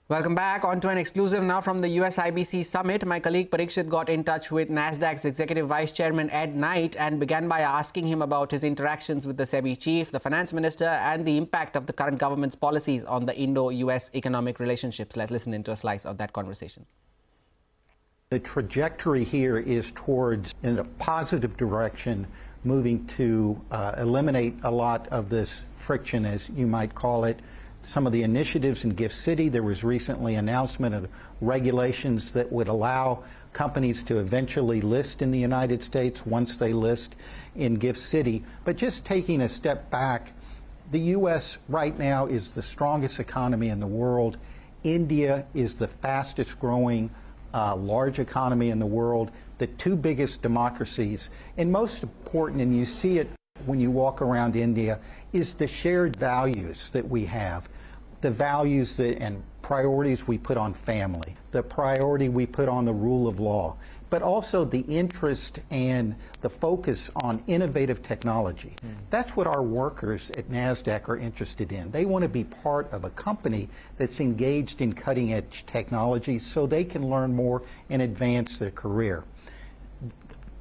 Welcome back. On to an exclusive now from the USIBC Summit. My colleague Parikshit got in touch with Nasdaq's Executive Vice Chairman Ed Knight and began by asking him about his interactions with the SEBI chief, the finance minister, and the impact of the current government's policies on the Indo-US economic relationships. Let's listen into a slice of that conversation. The trajectory here is towards, in a positive direction, moving to eliminate a lot of this friction, as you might call it. Some of the initiatives in Gift City, there was recently announcement of regulations that would allow companies to eventually list in the United States once they list in Gift City. But just taking a step back, the U.S. right now is the strongest economy in the world. India is the fastest growing large economy in the world, the two biggest democracies. And most important, and you see it when you walk around India, is the shared values that we have, the values that and priorities we put on family, the priority we put on the rule of law, but also the interest and the focus on innovative technology. That's what our workers at Nasdaq are interested in. They want to be part of a company that's engaged in cutting-edge technology so they can learn more and advance their career.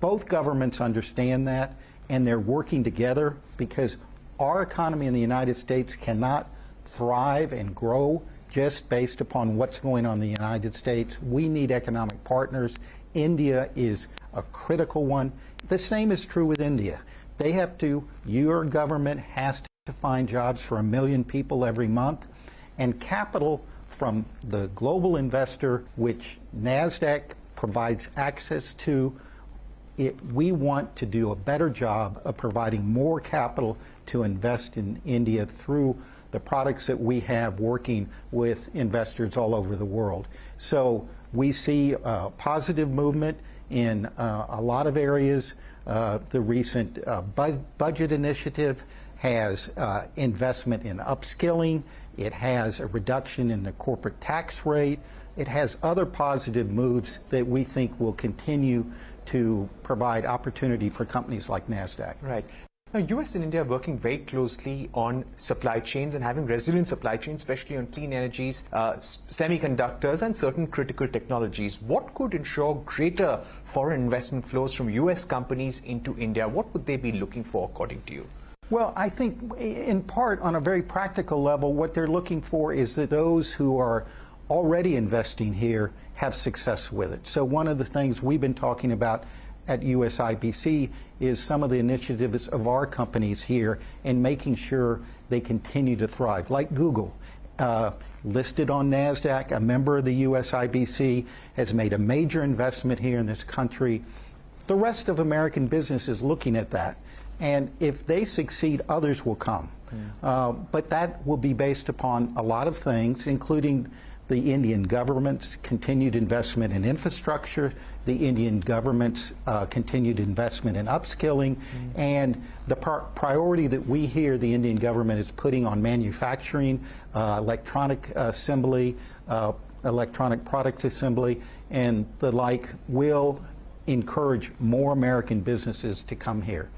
Both governments understand that, and they're working together because our economy in the United States cannot thrive and grow just based upon what's going on in the United States. We need economic partners. India is a critical one. The same is true with India. They have to, your government has to find jobs for 1 million people every month, and capital from the global investor, which Nasdaq provides access to. We want to do a better job of providing more capital to invest in India through the products that we have working with investors all over the world. So we see a positive movement in a lot of areas. The recent budget initiative has investment in upskilling. It has a reduction in the corporate tax rate. It has other positive moves that we think will continue to provide opportunity for companies like Nasdaq. Right. Now, U.S. and India are working very closely on supply chains and having resilient supply chains, especially on clean energies, semiconductors, and certain critical technologies. What could ensure greater foreign investment flows from U.S. companies into India? What would they be looking for, according to you? Well, I think, in part, on a very practical level, what they're looking for is that those who are already investing here have success with it. So one of the things we've been talking about at USIBC is some of the initiatives of our companies here and making sure they continue to thrive, like Google. Listed on Nasdaq, a member of the USIBC, has made a major investment here in this country. The rest of American business is looking at that, and if they succeed, others will come. But that will be based upon a lot of things, including the Indian government's continued investment in infrastructure, the Indian government's continued investment in upskilling, and the priority that we hear the Indian government is putting on manufacturing, electronic assembly, electronic product assembly, and the like will encourage more American businesses to come here.